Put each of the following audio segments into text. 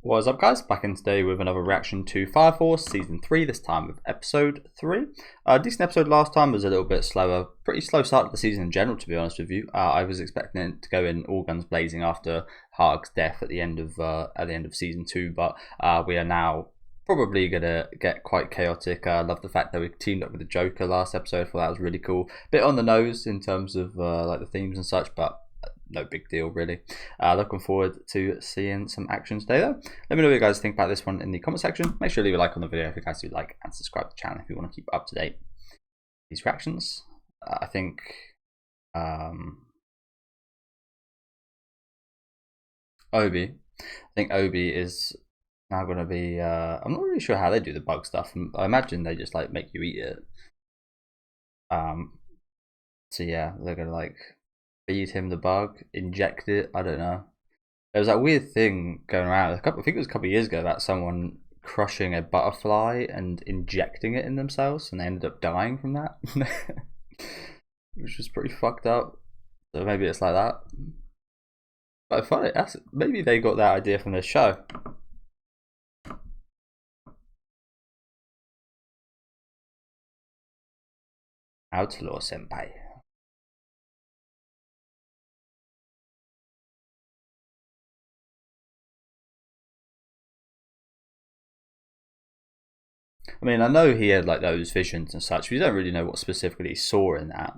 What is up, guys? Back in today with another reaction to Fire Force Season 3, this time with Episode 3. Decent episode last time, was a little bit slower. Pretty slow start to the season in general, to be honest with you. I was expecting it to go in all guns blazing after Harg's death at the end of Season 2, but we are now probably gonna get quite chaotic. I love the fact that we teamed up with the Joker last episode. I thought that was really cool. Bit on the nose in terms of like the themes and such, but no big deal really. Looking forward to seeing some action today though. Let me know what you guys think about this one in the comment section. Make sure to leave a like on the video if you guys do like, and subscribe to the channel if you want to keep up to date these reactions. I think Obi is now going to be I'm not really sure how they do the bug stuff. I imagine they just like make you eat it. So yeah, they're gonna like feed him the bug, inject it. I don't know. There was that weird thing going around. I think it was a couple of years ago about someone crushing a butterfly and injecting it in themselves, and they ended up dying from that, which was pretty fucked up. So maybe it's like that. But funny, maybe they got that idea from this show. Outlaw Senpai. I mean, I know he had like those visions and such, but you don't really know what specifically he saw in that.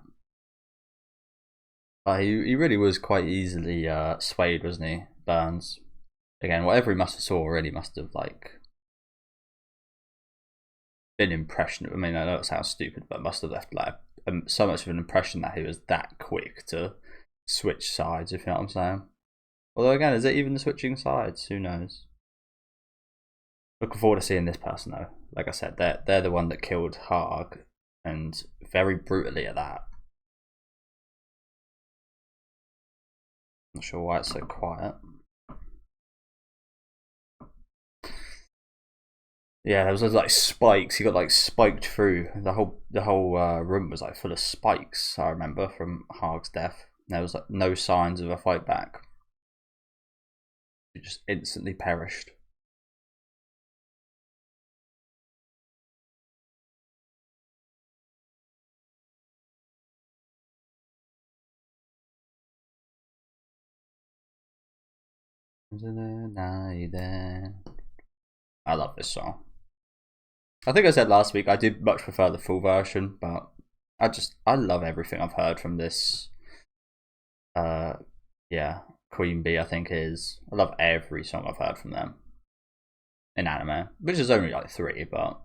He really was quite easily swayed, wasn't he, Burns? Again, whatever he must have saw really must have like been impression. I mean, I know it sounds stupid, but must have left like so much of an impression that he was that quick to switch sides, if you know what I'm saying. Although again, is it even the switching sides? Who knows? Looking forward to seeing this person though. Like I said, they're the one that killed Harg, and very brutally at that. Not sure why it's so quiet. Yeah, there was like spikes. He got like spiked through. The whole room was like full of spikes. I remember from Harg's death. There was like no signs of a fight back. He just instantly perished. I love this song. I think I said last week I did much prefer the full version, but I love everything I've heard from this. Yeah, Queen Bee I think is. I love every song I've heard from them in anime, which is only like 3, but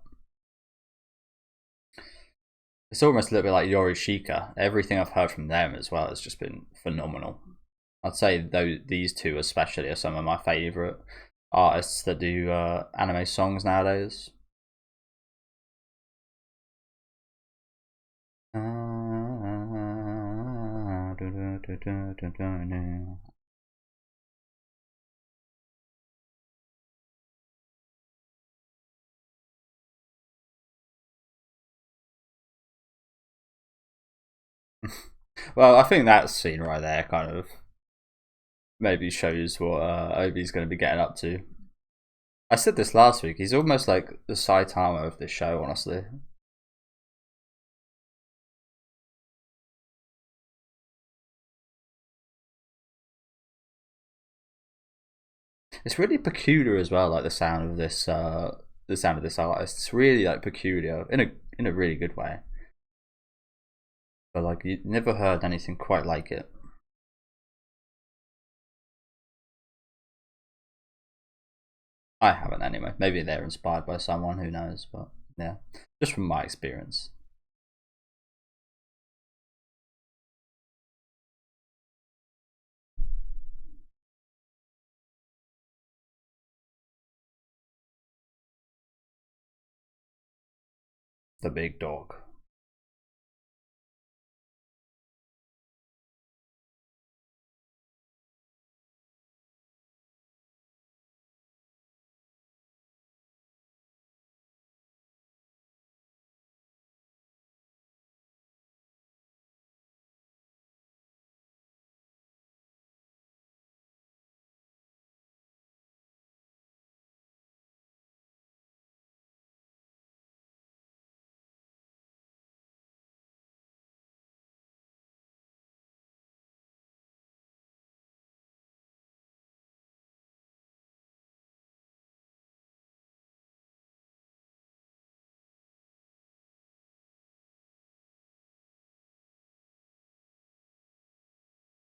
it's almost a little bit like Yorishika. Everything I've heard from them as well has just been phenomenal. I'd say these two especially are some of my favourite artists that do anime songs nowadays. Well, I think that scene right there kind of maybe shows what Obi's going to be getting up to. I said this last week, he's almost like the Saitama of this show, honestly. It's really peculiar as well, like the sound of this artist. It's really like peculiar in a really good way. But like you never heard anything quite like it. I haven't anyway. Maybe they're inspired by someone, who knows, but yeah. Just from my experience. The big dog.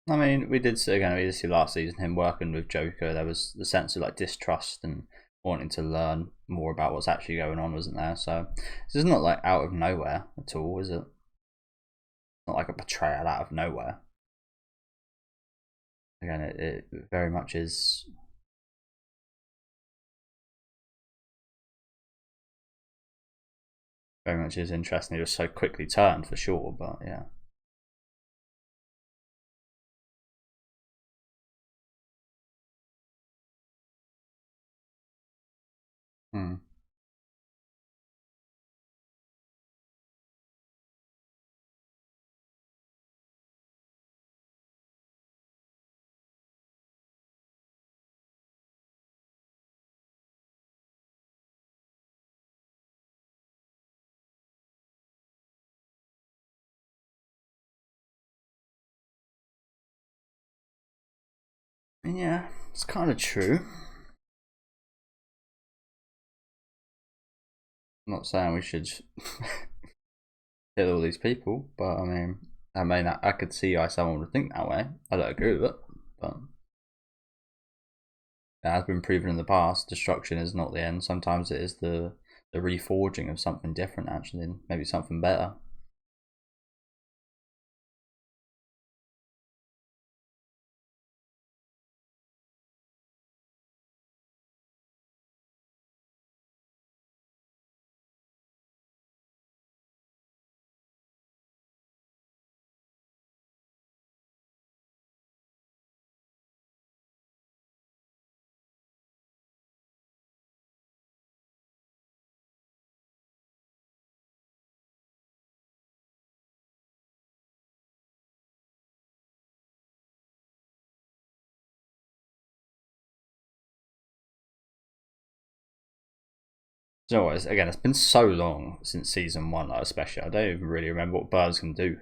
I mean, we did see last season him working with Joker. There was the sense of like distrust and wanting to learn more about what's actually going on, wasn't there? So this is not like out of nowhere at all, is it? Not like a betrayal out of nowhere. Again, it very much is. Very much is interesting. It was so quickly turned for sure, but yeah. Hmm. Yeah, it's kind of true. I'm not saying we should kill all these people, but I mean, I could see why someone would think that way. I don't agree with it, but it has been proven in the past. Destruction is not the end. Sometimes it is the reforging of something different, actually, and maybe something better. So again, it's been so long since season one, like, especially. I don't even really remember what birds can do.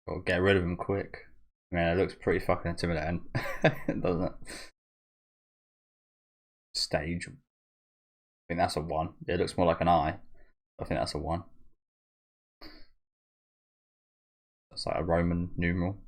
Or get rid of them quick. I mean, it looks pretty fucking intimidating, doesn't it? Stage. I think that's a one. It looks more like an eye. I think that's a one. It's like a Roman numeral.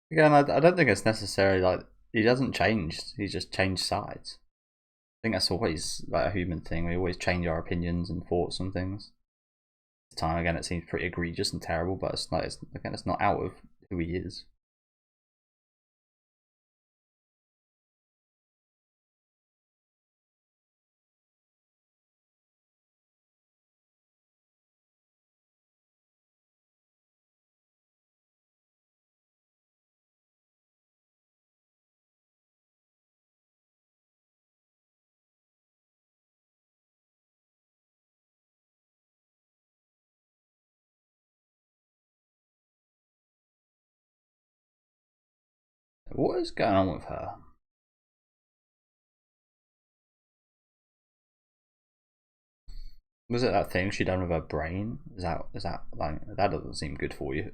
Again, I don't think it's necessarily like he doesn't change. He just changed sides. I think that's always like a human thing. We always change our opinions and thoughts on things. This time again, it seems pretty egregious and terrible, but it's not. Again, it's not out of who he is. What is going on with her? Was it that thing she done with her brain? Is that like that doesn't seem good for you?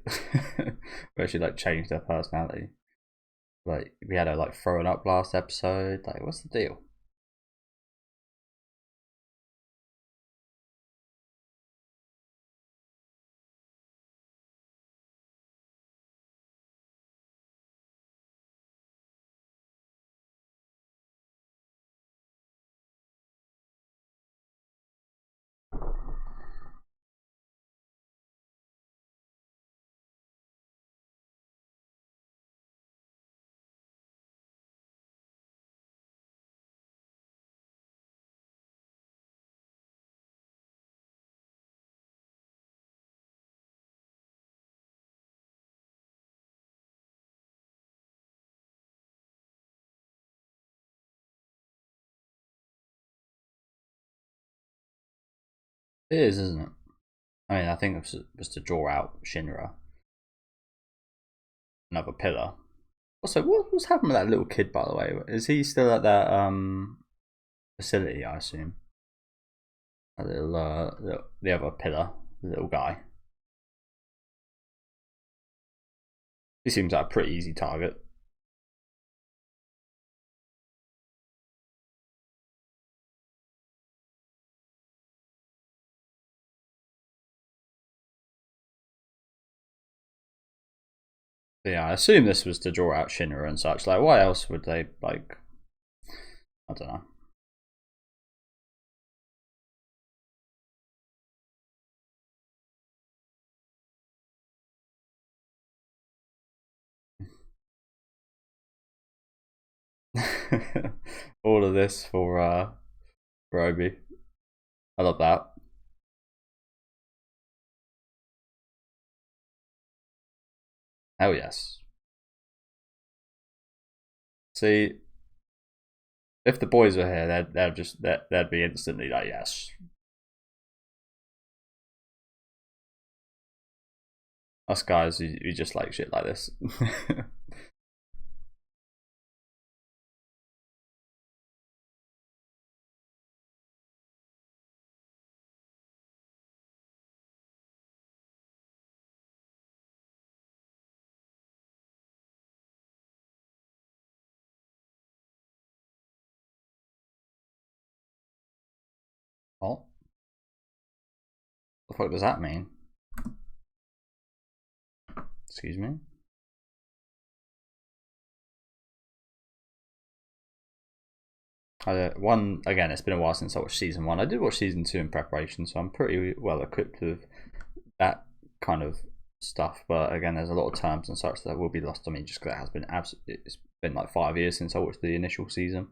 Where she like changed her personality. Like we had her like throwing up last episode. Like, what's the deal? It is, isn't it? I mean, I think it was to draw out Shinra, another pillar. Also, what's happened with that little kid, by the way? Is he still at that facility? I assume. A little the other pillar, the little guy. He seems like a pretty easy target. But yeah, I assume this was to draw out Shinra and such. Like, why else would they, like, I don't know. All of this for Obi. I love that. Hell yes. See, if the boys were here, they'd be instantly like, yes. Us guys, we just like shit like this. What the fuck does that mean? Excuse me. One again. It's been a while since I watched season 1. I did watch season 2 in preparation, so I'm pretty well equipped with that kind of stuff. But again, there's a lot of terms and such that will be lost on me just because it has been it's been like 5 years since I watched the initial season.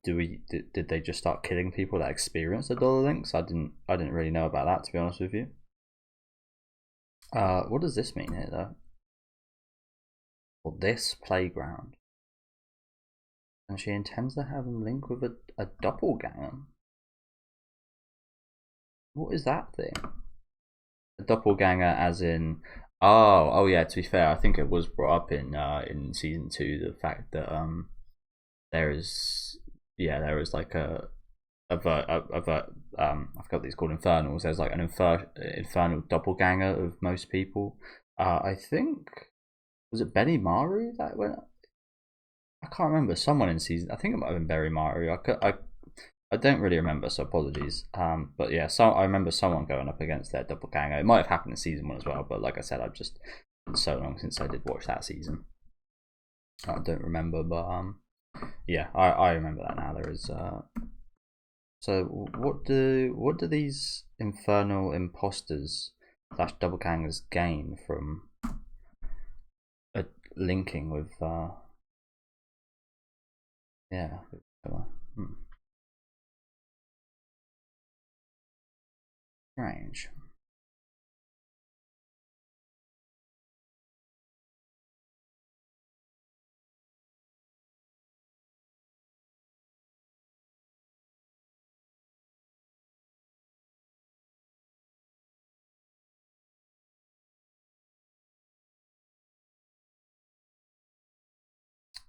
Did they just start killing people that experienced the dollar links? I didn't really know about that, to be honest with you. What does this mean here though? Well, this playground. And she intends to have a link with a doppelganger. What is that thing? A doppelganger as in oh yeah, to be fair, I think it was brought up in season 2, the fact that there is like I forgot what these called, infernals. There's like an infernal doppelganger of most people. I think, was it Benny Maru that went? I can't remember. Someone in season, I think it might have been Berry Maru. I don't really remember, so apologies. But yeah, so I remember someone going up against their doppelganger. It might have happened in season 1 as well, but like I said, I've just been so long since I did watch that season. I don't remember, but yeah, I remember that now. There is so what do these infernal imposters / doppelgangers gain from linking with yeah. Strange.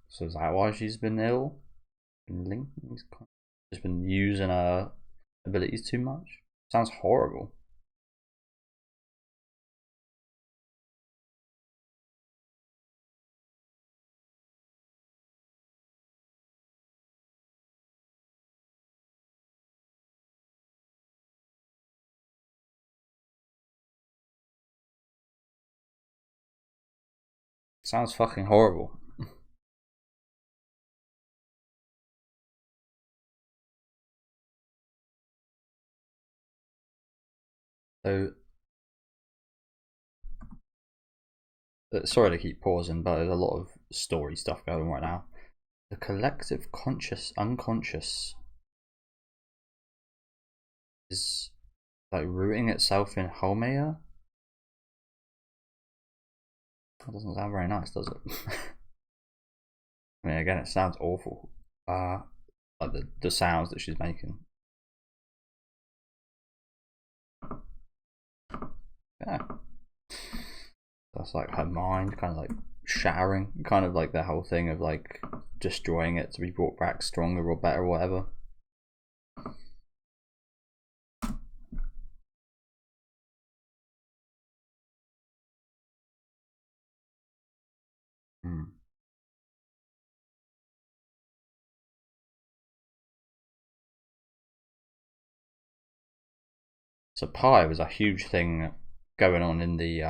So is that why she's been ill? Just been using her abilities too much? Sounds horrible. Sounds fucking horrible. So, sorry to keep pausing, but there's a lot of story stuff going on right now. The collective conscious unconscious is like rooting itself in Holmea. That doesn't sound very nice, does it? I mean, again, it sounds awful. Like the sounds that she's making. Yeah. That's like her mind kind of like shattering, kind of like the whole thing of like destroying it to be brought back stronger or better or whatever. Hmm. So pi was a huge thing going on in the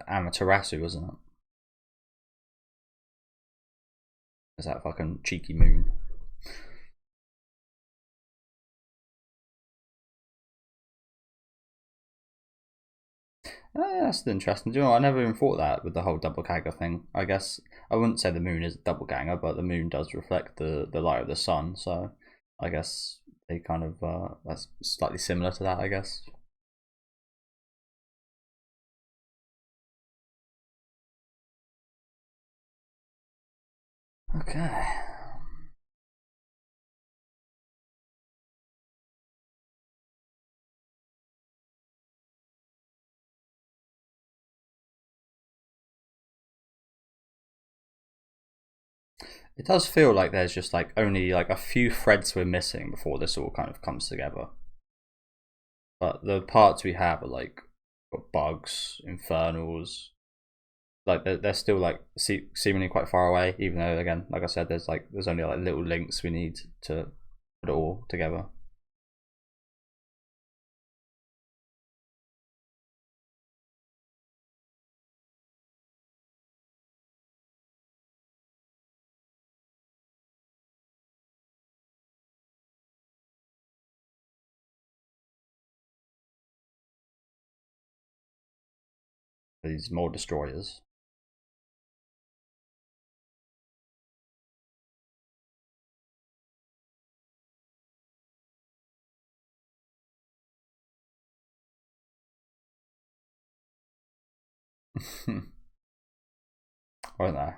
Amaterasu, wasn't it? Is that fucking cheeky moon? That's interesting. Do you know, I never even thought that with the whole double ganger thing. I guess I wouldn't say the moon is a double ganger, but the moon does reflect the light of the sun. So I guess they kind of that's slightly similar to that. I guess. Okay. It does feel like there's just like only like a few threads we're missing before this all kind of comes together. But the parts we have are like bugs, infernals. Like they're still like seemingly quite far away, even though again, like I said, there's only like little links we need to put it all together. These more destroyers. Won't they?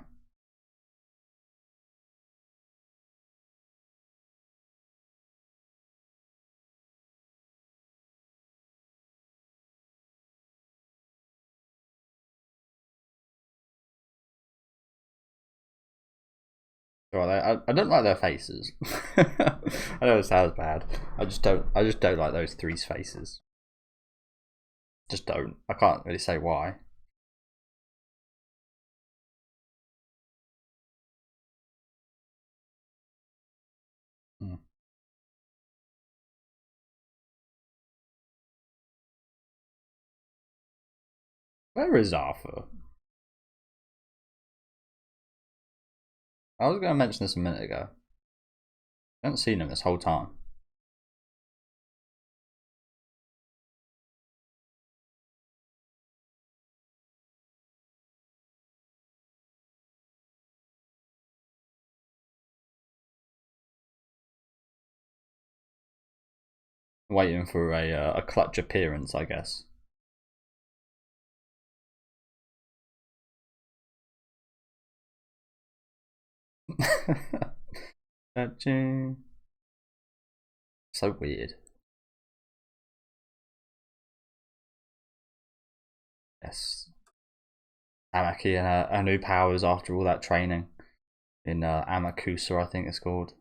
Well, I don't like their faces. I know it sounds bad. I just don't like those three's faces. Just don't. I can't really say why. Hmm. Where is Arthur? I was going to mention this a minute ago. I haven't seen him this whole time. Waiting for a clutch appearance, I guess. So weird. Yes. Amaki and her new powers after all that training in Amakusa, I think it's called.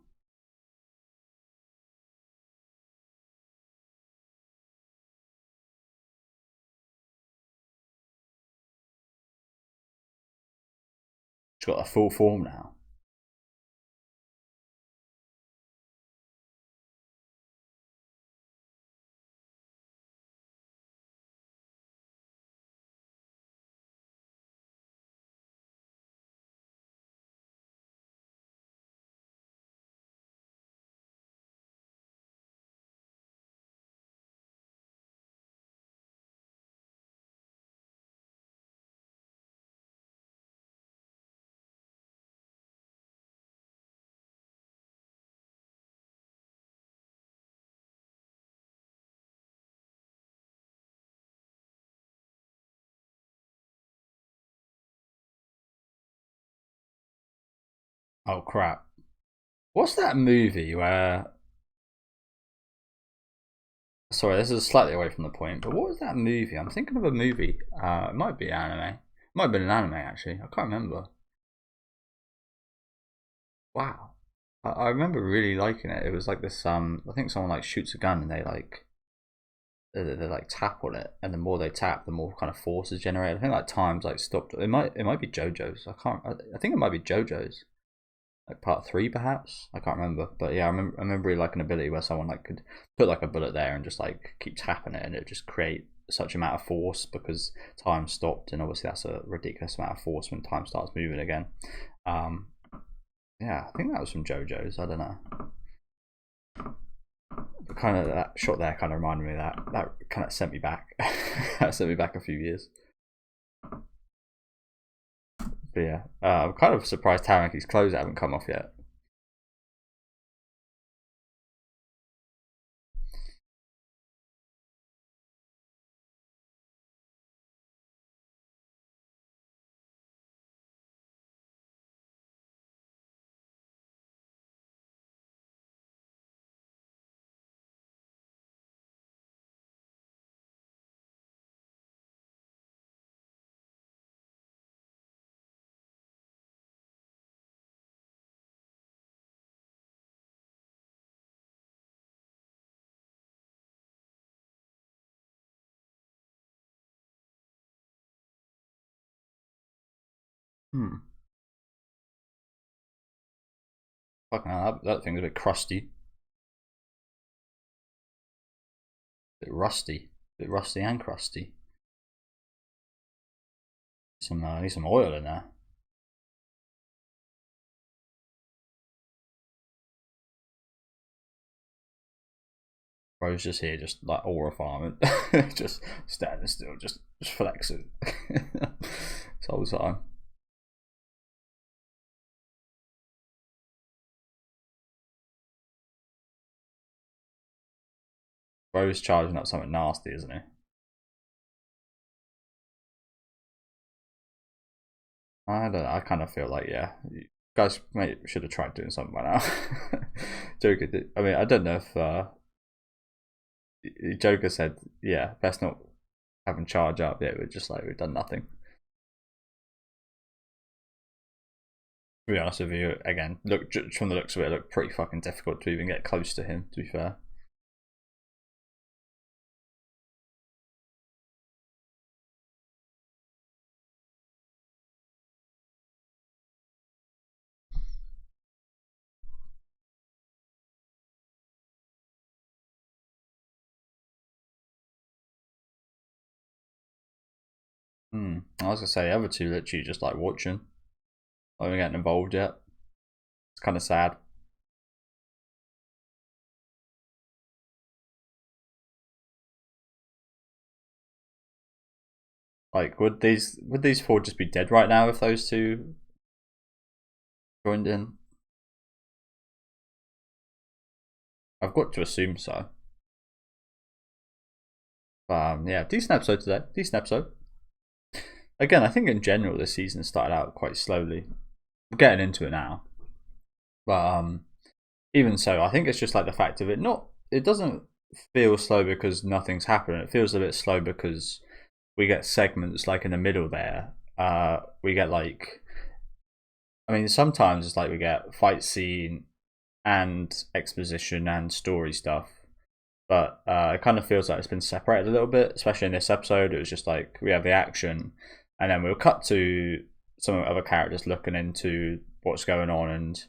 She's got a full form now. Oh crap! What's that movie where? Sorry, this is slightly away from the point, but what was that movie? I'm thinking of a movie. It might be anime. It might have been an anime actually. I can't remember. Wow. I remember really liking it. It was like this. I think someone like shoots a gun and they like tap on it, and the more they tap, the more kind of force is generated. I think like times like stopped. It might be JoJo's. I can't. I think it might be JoJo's. Like part three, perhaps. I can't remember, but yeah, I remember really like an ability where someone like could put like a bullet there and just like keep tapping it, and it just create such amount of force because time stopped, and obviously that's a ridiculous amount of force when time starts moving again. Um, yeah, I think that was from JoJo's. I don't know. But kind of that shot there kind of reminded me of that. That kind of sent me back. That sent me back a few years. But yeah, I'm kind of surprised Taraki's clothes haven't come off yet. Hmm. Fucking hell, that thing's a bit crusty, a bit rusty, a bit rusty and crusty. Need some oil in there. Bro's just here, just like aura farming, just standing still, just flexing. This whole time. Bro's charging up something nasty, isn't he? I don't know. I kind of feel like yeah, you guys mate should have tried doing something by now. Joker did. I mean, I don't know if Joker said yeah, best not have him charge up. Yeah, we're just like we've done nothing. To be honest with you, again, look just from the looks of it, it looked pretty fucking difficult to even get close to him. To be fair. I was gonna say the other two literally just like watching, not even getting involved yet. It's kind of sad. Like, would these four just be dead right now if those two joined in? I've got to assume so. But yeah, decent episode today. Decent episode. Again, I think in general this season started out quite slowly. We're getting into it now, but even so, I think it's just like the fact of it. Not it doesn't feel slow because nothing's happening. It feels a bit slow because we get segments like in the middle there. We get like, I mean, sometimes it's like we get fight scene and exposition and story stuff, but it kind of feels like it's been separated a little bit. Especially in this episode, it was just like we have the action, and then we'll cut to some other characters looking into what's going on and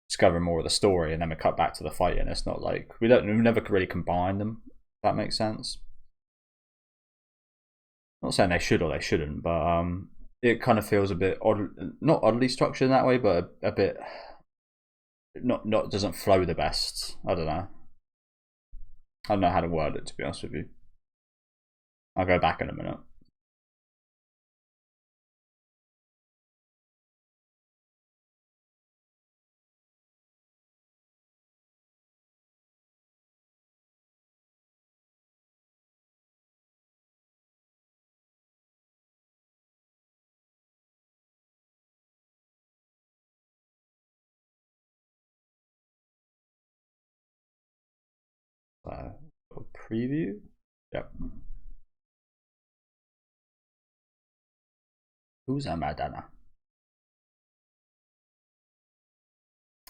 discovering more of the story, and then we cut back to the fight. And it's not like we never really combine them. If that makes sense. I'm not saying they should or they shouldn't, but it kind of feels a bit odd, not oddly structured in that way, but a bit not doesn't flow the best. I don't know. I don't know how to word it, to be honest with you. I'll go back in a minute. little preview. Yep. Who's a Madonna?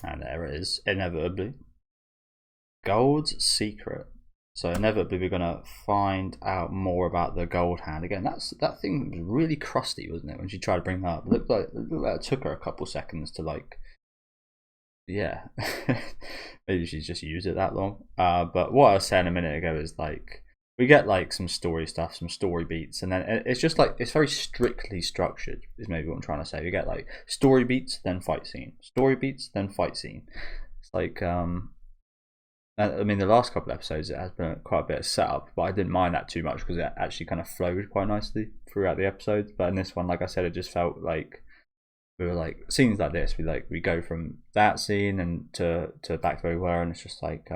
And there it is, inevitably. Gold's Secret. So inevitably we're gonna find out more about the gold hand. Again, that thing was really crusty, wasn't it? When she tried to bring that up, it looked like it took her a couple seconds to like. Yeah, maybe she's just used it that long. But what I was saying a minute ago is like we get like some story stuff, some story beats, and then it's just like it's very strictly structured. Is maybe what I'm trying to say. We get like story beats, then fight scene, story beats, then fight scene. It's like I mean, the last couple of episodes it has been quite a bit of setup, but I didn't mind that too much because it actually kind of flowed quite nicely throughout the episodes. But in this one, like I said, it just felt like we were like scenes like this. We go from that scene and to back to where we were, and it's just like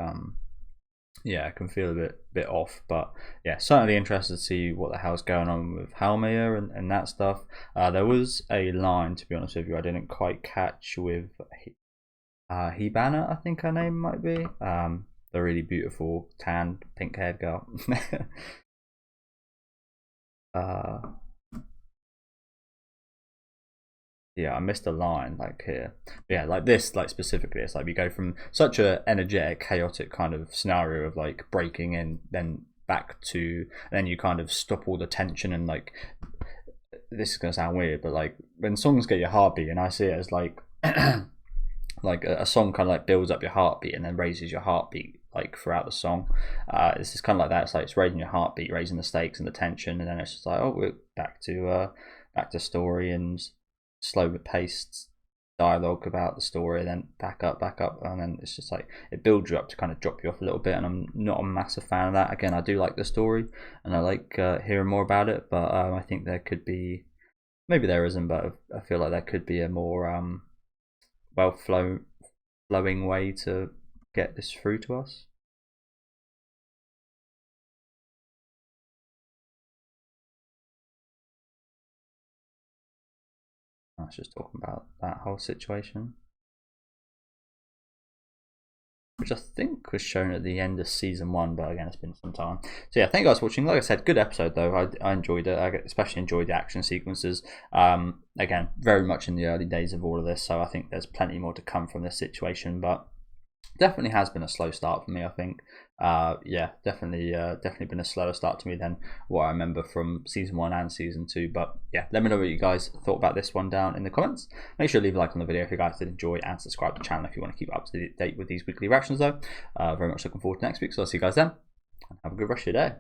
yeah, it can feel a bit off. But yeah, certainly interested to see what the hell's going on with Halmir and that stuff. There was a line, to be honest with you, I didn't quite catch with Hibana, I think her name might be. The really beautiful tan pink haired girl. Yeah, I missed a line like here. But yeah, like this, like specifically, it's like we go from such a energetic, chaotic kind of scenario of like breaking in, then back to, and then you kind of stop all the tension and like. This is gonna sound weird, but like when songs get your heartbeat, and I see it as like. Like a song kind of like builds up your heartbeat and then raises your heartbeat like throughout the song. It's just kind of like that. It's like it's raising your heartbeat, raising the stakes and the tension, and then it's just like, oh, we're back to story and slow paced dialogue about the story, and then back up, and then it's just like it builds you up to kind of drop you off a little bit. And I'm not a massive fan of that. Again, I do like the story and I like hearing more about it, but I think there could be, maybe there isn't, but I feel like there could be a more flowing way to get this through to us. I was just talking about that whole situation, which I think was shown at the end of season 1, but again, it's been some time. So yeah, thank you guys for watching. Like I said, good episode though. I enjoyed it. I especially enjoyed the action sequences. Again, very much in the early days of all of this, so I think there's plenty more to come from this situation, but definitely has been a slow start for me, I think. Yeah, definitely been a slower start to me than what I remember from season 1 and season 2. But yeah, let me know what you guys thought about this one down in the comments. Make sure to leave a like on the video if you guys did enjoy, and subscribe to the channel if you want to keep up to date with these weekly reactions though. Very much looking forward to next week, so I'll see you guys then, and have a good rest of your day.